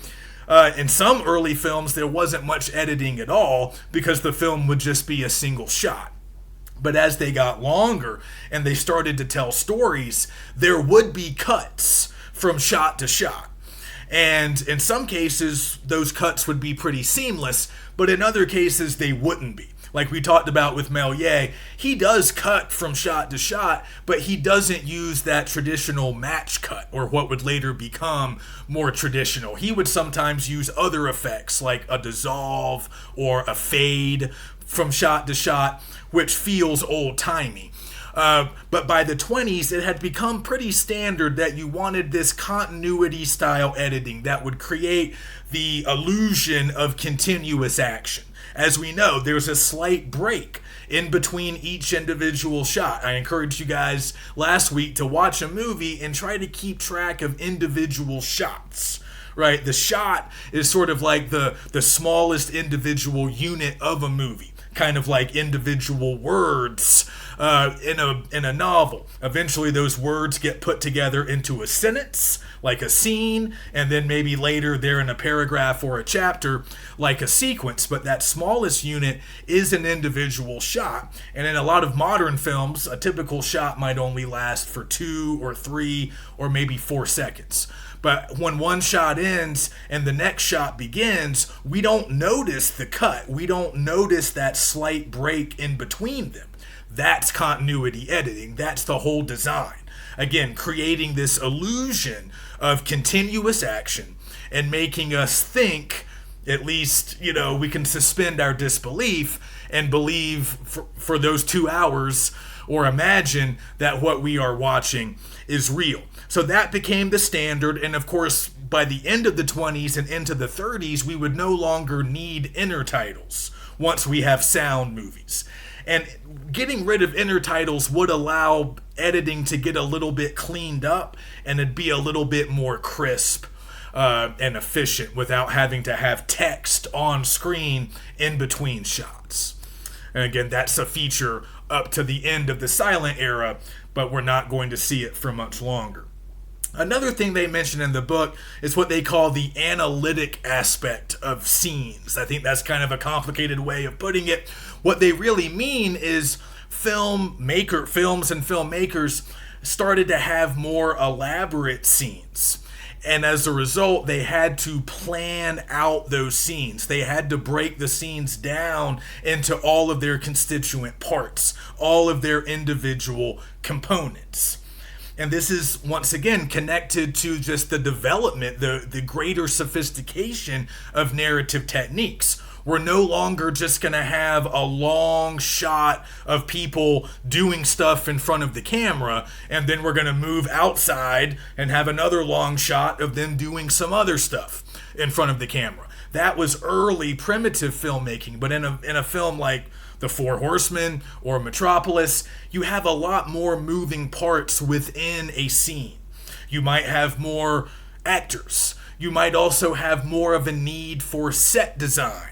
S1: In some early films there wasn't much editing at all because the film would just be a single shot. But as they got longer and they started to tell stories, there would be cuts from shot to shot. And in some cases, those cuts would be pretty seamless, but in other cases, they wouldn't be. Like we talked about with Méliès, he does cut from shot to shot, but he doesn't use that traditional match cut, or what would later become more traditional. He would sometimes use other effects, like a dissolve or a fade from shot to shot, which feels old-timey. But by the 20s, it had become pretty standard that you wanted this continuity style editing that would create the illusion of continuous action. As we know, there's a slight break in between each individual shot. I encouraged you guys last week to watch a movie and try to keep track of individual shots. Right? The shot is sort of like the smallest individual unit of a movie. Kind of like individual words in a novel. Eventually those words get put together into a sentence, like a scene, and then maybe later they're in a paragraph or a chapter, like a sequence. But that smallest unit is an individual shot. And in a lot of modern films, a typical shot might only last for 2 or 3 or maybe 4 seconds. But when one shot ends and the next shot begins, we don't notice the cut. We don't notice that slight break in between them. That's continuity editing. That's the whole design. Again, creating this illusion of continuous action and making us think, at least, we can suspend our disbelief and believe for those 2 hours or imagine that what we are watching is real. So that became the standard, and of course, by the end of the 20s and into the 30s, we would no longer need intertitles once we have sound movies. And getting rid of intertitles would allow editing to get a little bit cleaned up, and it'd be a little bit more crisp and efficient without having to have text on screen in between shots. And again, that's a feature up to the end of the silent era, but we're not going to see it for much longer. Another thing they mention in the book is what they call the analytic aspect of scenes. I think that's kind of a complicated way of putting it. What they really mean is films and filmmakers started to have more elaborate scenes. And as a result, they had to plan out those scenes. They had to break the scenes down into all of their constituent parts, all of their individual components. And this is, once again, connected to just the development, the greater sophistication of narrative techniques. We're no longer just going to have a long shot of people doing stuff in front of the camera, and then we're going to move outside and have another long shot of them doing some other stuff in front of the camera. That was early primitive filmmaking, but in a film like The Four Horsemen or Metropolis, you have a lot more moving parts within a scene. You might have more actors. You might also have more of a need for set design.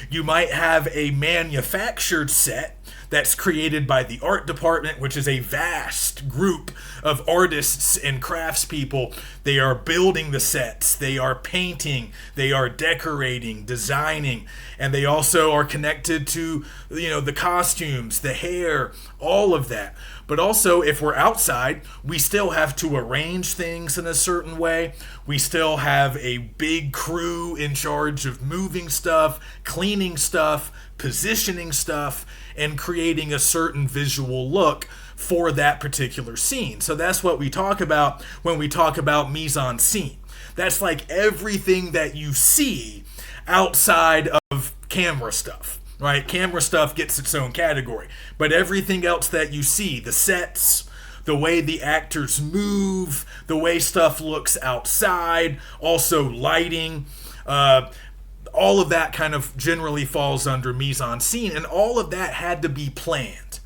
S1: You might have a manufactured set that's created by the art department, which is a vast group of artists and craftspeople. They are building the sets, they are painting, they are decorating, designing, and they also are connected to, the costumes, the hair, all of that. But also, if we're outside, we still have to arrange things in a certain way. We still have a big crew in charge of moving stuff, cleaning stuff, positioning stuff, and creating a certain visual look for that particular scene. So that's what we talk about when we talk about mise-en-scene. That's like everything that you see outside of camera stuff. Right? Camera stuff gets its own category. But everything else that you see, the sets, the way the actors move, the way stuff looks outside, also lighting, all of that kind of generally falls under mise-en-scene. And all of that had to be planned.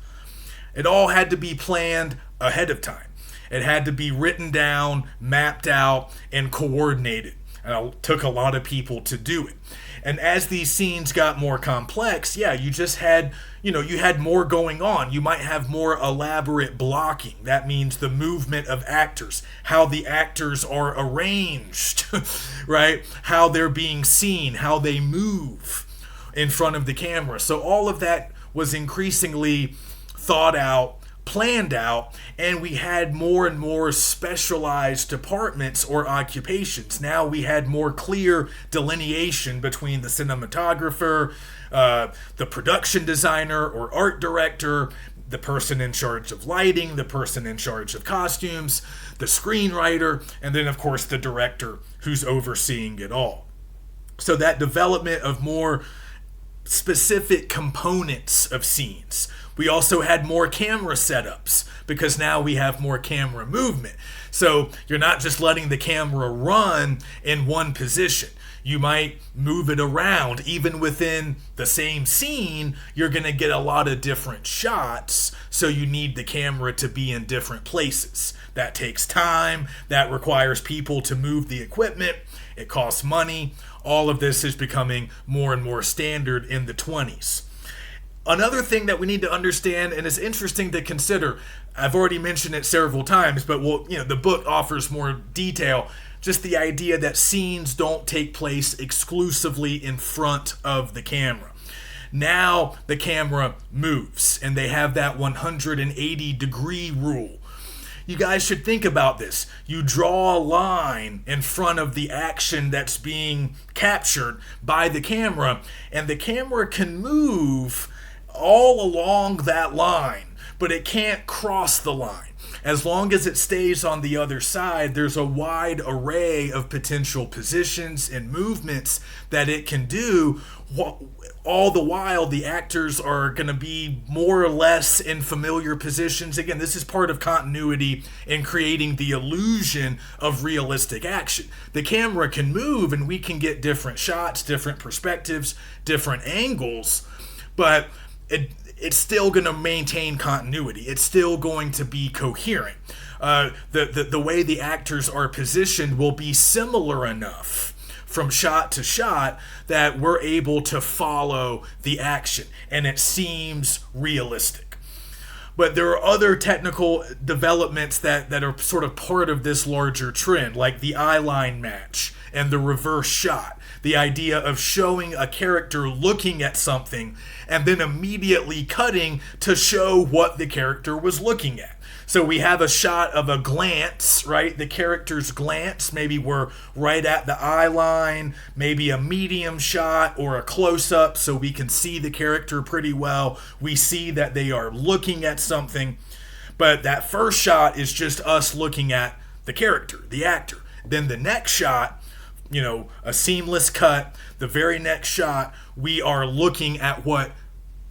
S1: It all had to be planned ahead of time. It had to be written down, mapped out, and coordinated. And it took a lot of people to do it. And as these scenes got more complex, you just had, you had more going on. You might have more elaborate blocking. That means the movement of actors, how the actors are arranged, right? How they're being seen, how they move in front of the camera. So all of that was increasingly thought out, planned out, and we had more and more specialized departments or occupations. Now we had more clear delineation between the cinematographer, the production designer or art director, the person in charge of lighting, the person in charge of costumes, the screenwriter, and then of course the director who's overseeing it all. So that development of more specific components of scenes. We also had more camera setups because now we have more camera movement. So you're not just letting the camera run in one position. You might move it around. Even within the same scene, you're going to get a lot of different shots, so you need the camera to be in different places. That takes time. That requires people to move the equipment. It costs money. All of this is becoming more and more standard in the 20s. Another thing that we need to understand, and it's interesting to consider, I've already mentioned it several times, but the book offers more detail, just the idea that scenes don't take place exclusively in front of the camera. Now the camera moves, and they have that 180-degree rule. You guys should think about this. You draw a line in front of the action that's being captured by the camera, and the camera can move all along that line, but it can't cross the line. As long as it stays on the other side, there's a wide array of potential positions and movements that it can do. All the while, the actors are going to be more or less in familiar positions. Again, this is part of continuity in creating the illusion of realistic action. The camera can move and we can get different shots, different perspectives, different angles, but it's still going to maintain continuity. It's still going to be coherent. The way the actors are positioned will be similar enough from shot to shot that we're able to follow the action and it seems realistic. But there are other technical developments that are sort of part of this larger trend, like the eye line match and the reverse shot. The idea of showing a character looking at something and then immediately cutting to show what the character was looking at. So we have a shot of a glance, right? The character's glance. Maybe we're right at the eye line, maybe a medium shot or a close-up so we can see the character pretty well. We see that they are looking at something. But that first shot is just us looking at the character, the actor. Then the next shot, a seamless cut. The very next shot, we are looking at what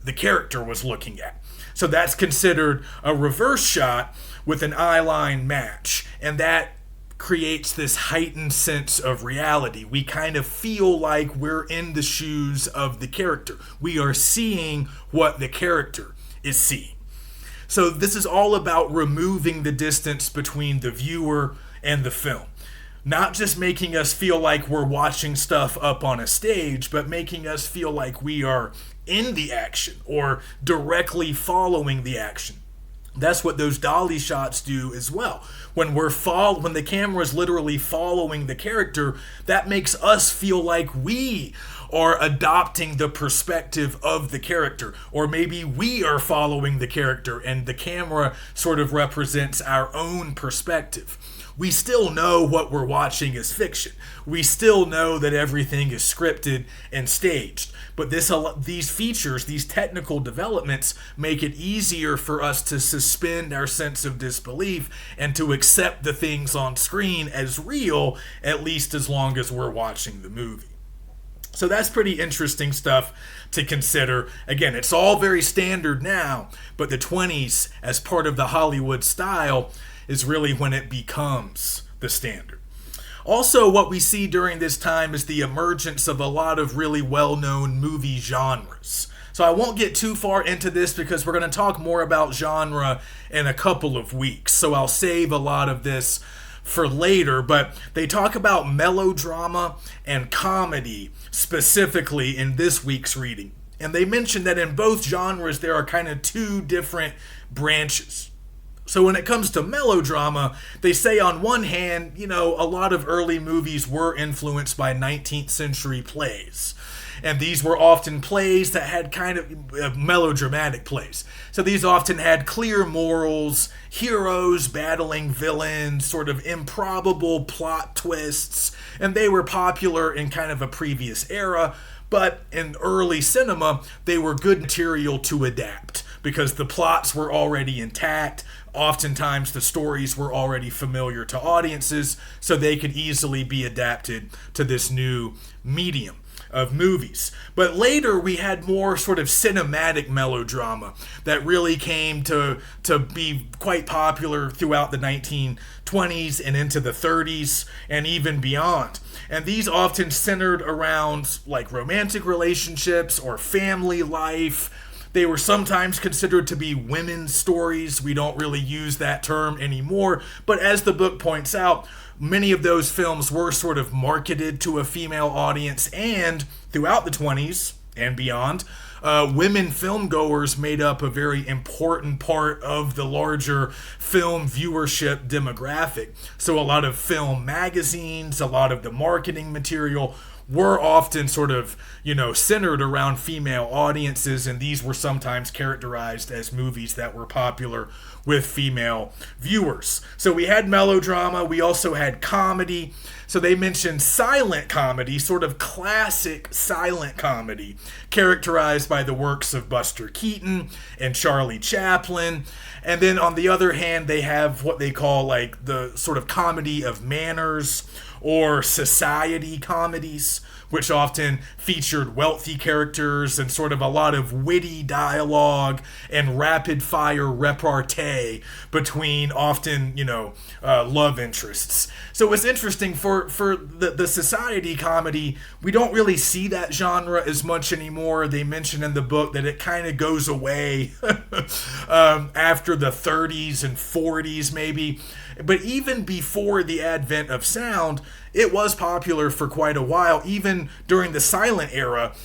S1: the character was looking at. So that's considered a reverse shot with an eye line match. And that creates this heightened sense of reality. We kind of feel like we're in the shoes of the character. We are seeing what the character is seeing. So this is all about removing the distance between the viewer and the film. Not just making us feel like we're watching stuff up on a stage, but making us feel like we are in the action or directly following the action. That's what those dolly shots do as well. When the camera is literally following the character, that makes us feel like we are adopting the perspective of the character, or maybe we are following the character and the camera sort of represents our own perspective. We still know what we're watching is fiction. We still know that everything is scripted and staged. But these features, these technical developments, make it easier for us to suspend our sense of disbelief and to accept the things on screen as real, at least as long as we're watching the movie. So that's pretty interesting stuff to consider. Again, it's all very standard now, but the 20s, as part of the Hollywood style, is really when it becomes the standard. Also, what we see during this time is the emergence of a lot of really well-known movie genres. So I won't get too far into this because we're going to talk more about genre in a couple of weeks. So I'll save a lot of this for later, but they talk about melodrama and comedy specifically in this week's reading. And they mention that in both genres there are kind of two different branches. So when it comes to melodrama, they say on one hand, a lot of early movies were influenced by 19th century plays. And these were often plays that had kind of melodramatic plays. So these often had clear morals, heroes battling villains, sort of improbable plot twists, and they were popular in kind of a previous era. But in early cinema, they were good material to adapt because the plots were already intact. Oftentimes the stories were already familiar to audiences, so they could easily be adapted to this new medium of movies. But later we had more sort of cinematic melodrama that really came to be quite popular throughout the 1920s and into the 30s and even beyond. And these often centered around like romantic relationships or family life. They were sometimes considered to be women's stories. We don't really use that term anymore. But as the book points out, many of those films were sort of marketed to a female audience. And throughout the 20s and beyond, women filmgoers made up a very important part of the larger film viewership demographic. So a lot of film magazines, a lot of the marketing material were often sort of, centered around female audiences, and these were sometimes characterized as movies that were popular with female viewers. So we had melodrama, we also had comedy. So they mentioned silent comedy, sort of classic silent comedy, characterized by the works of Buster Keaton and Charlie Chaplin. And then on the other hand, they have what they call like the sort of comedy of manners or society comedies, which often featured wealthy characters and sort of a lot of witty dialogue and rapid-fire repartee between often, love interests. So it's interesting for the society comedy, we don't really see that genre as much anymore. They mention in the book that it kind of goes away after the 30s and 40s maybe. But even before the advent of sound, it was popular for quite a while. Even during the silent era,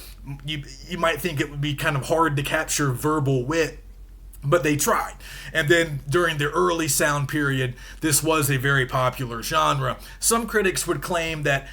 S1: you might think it would be kind of hard to capture verbal wit But they tried. And then during the early sound period, this was a very popular genre. Some critics would claim that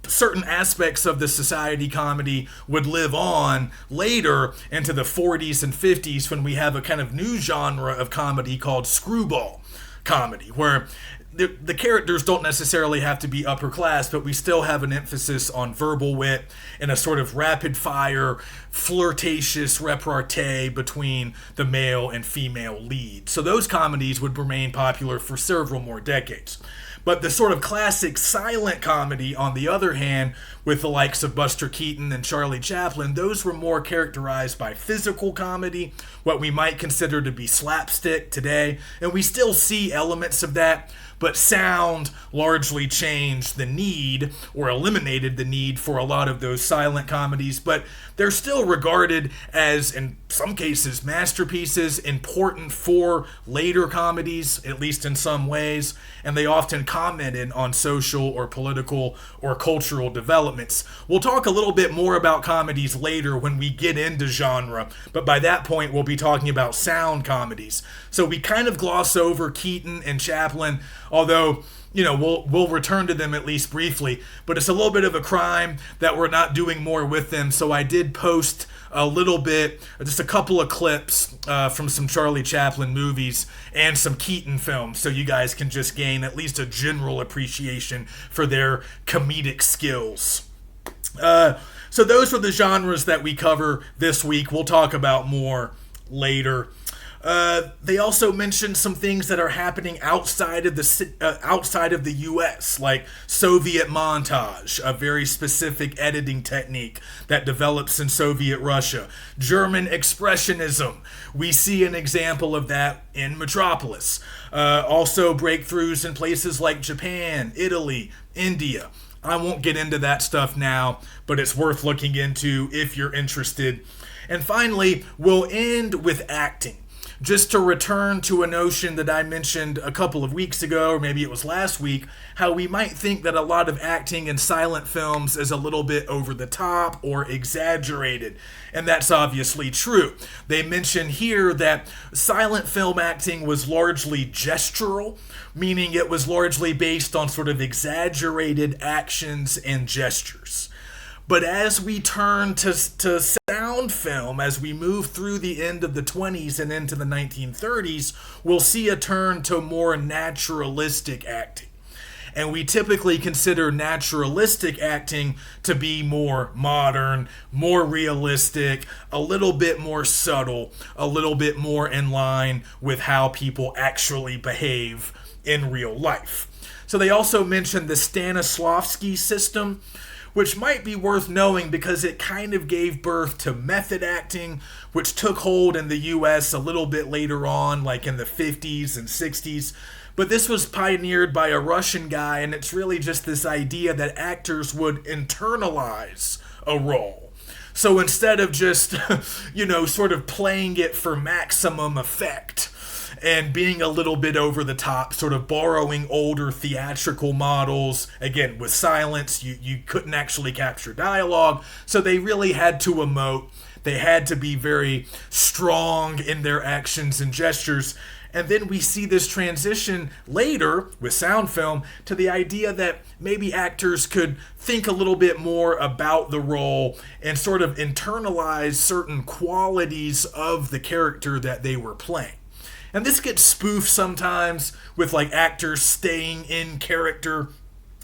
S1: certain aspects of the society comedy would live on later into the 40s and 50s when we have a kind of new genre of comedy called screwball comedy, where the characters don't necessarily have to be upper class, but we still have an emphasis on verbal wit and a sort of rapid fire, flirtatious repartee between the male and female lead. So those comedies would remain popular for several more decades. But the sort of classic silent comedy, on the other hand, with the likes of Buster Keaton and Charlie Chaplin, those were more characterized by physical comedy, what we might consider to be slapstick today. And we still see elements of that, but sound largely changed the need or eliminated the need for a lot of those silent comedies. But they're still regarded as, in some cases, masterpieces, important for later comedies, at least in some ways. And they often commented on social or political or cultural developments. We'll talk a little bit more about comedies later when we get into genre, but by that point we'll be talking about sound comedies. So we kind of gloss over Keaton and Chaplin, although we'll return to them at least briefly, but it's a little bit of a crime that we're not doing more with them. So I did post a little bit, just a couple of clips from some Charlie Chaplin movies and some Keaton films, so you guys can just gain at least a general appreciation for their comedic skills. So those were the genres that we cover this week. We'll talk about more later. They also mentioned some things that are happening outside of the U.S., like Soviet montage, a very specific editing technique that develops in Soviet Russia. German expressionism, we see an example of that in Metropolis. Also breakthroughs in places like Japan, Italy, India. I won't get into that stuff now, but it's worth looking into if you're interested. And finally, we'll end with acting. Just to return to a notion that I mentioned a couple of weeks ago, or maybe it was last week, how we might think that a lot of acting in silent films is a little bit over the top or exaggerated. And that's obviously true. They mention here that silent film acting was largely gestural, meaning it was largely based on sort of exaggerated actions and gestures. But as we turn to sound film, as we move through the end of the 20s and into the 1930s, we'll see a turn to more naturalistic acting. And we typically consider naturalistic acting to be more modern, more realistic, a little bit more subtle, a little bit more in line with how people actually behave in real life. So they also mentioned the Stanislavski system, which might be worth knowing because it kind of gave birth to method acting, which took hold in the US a little bit later on, like in the 50s and 60s. But this was pioneered by a Russian guy, and it's really just this idea that actors would internalize a role. So instead of just, sort of playing it for maximum effect, and being a little bit over the top, sort of borrowing older theatrical models. Again, with silence, you couldn't actually capture dialogue, so they really had to emote. They had to be very strong in their actions and gestures. And then we see this transition later with sound film to the idea that maybe actors could think a little bit more about the role and sort of internalize certain qualities of the character that they were playing. And this gets spoofed sometimes with like actors staying in character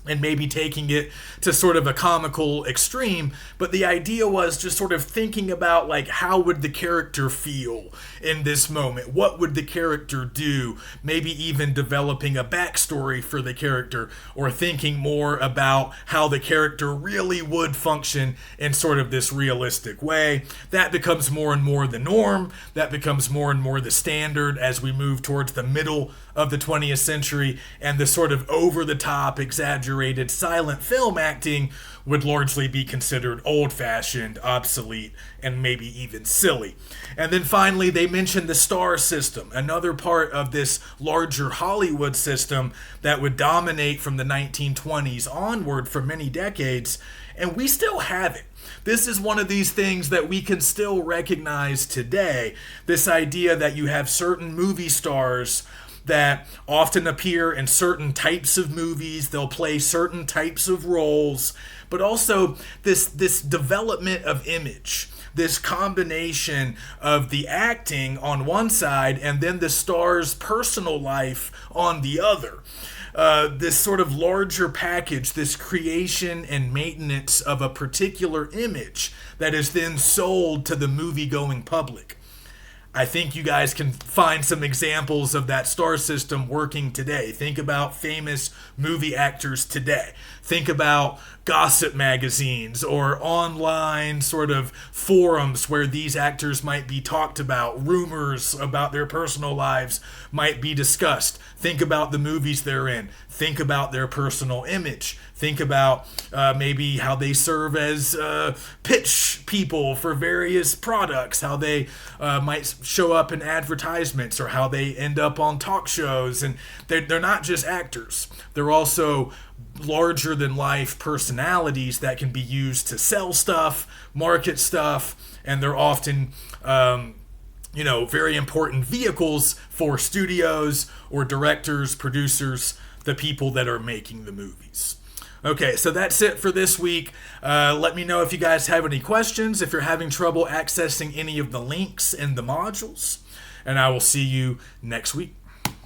S1: and maybe taking it to sort of a comical extreme, but the idea was just sort of thinking about like how would the character feel in this moment? What would the character do? Maybe even developing a backstory for the character, or thinking more about how the character really would function in sort of this realistic way. That becomes more and more the norm. That becomes more and more the standard as we move towards the middle of the 20th century, and the sort of over-the-top, exaggerated silent film acting would largely be considered old-fashioned, obsolete, and maybe even silly. And then finally, they mentioned the star system, another part of this larger Hollywood system that would dominate from the 1920s onward for many decades, and we still have it. This is one of these things that we can still recognize today, this idea that you have certain movie stars that often appear in certain types of movies, they'll play certain types of roles, but also this development of image, this combination of the acting on one side and then the star's personal life on the other. This sort of larger package, this creation and maintenance of a particular image that is then sold to the movie-going public. I think you guys can find some examples of that star system working today. Think about famous movie actors today. Think about gossip magazines or online sort of forums where these actors might be talked about. Rumors about their personal lives might be discussed. Think about the movies they're in. Think about their personal image. Think about maybe how they serve as pitch people for various products, how they might show up in advertisements, or how they end up on talk shows. And they're not just actors. They're also larger than life personalities that can be used to sell stuff, market stuff, and they're often very important vehicles for studios or directors, producers, the people that are making the movies. Okay, so that's it for this week. Let me know if you guys have any questions, if you're having trouble accessing any of the links in the modules, and I will see you next week.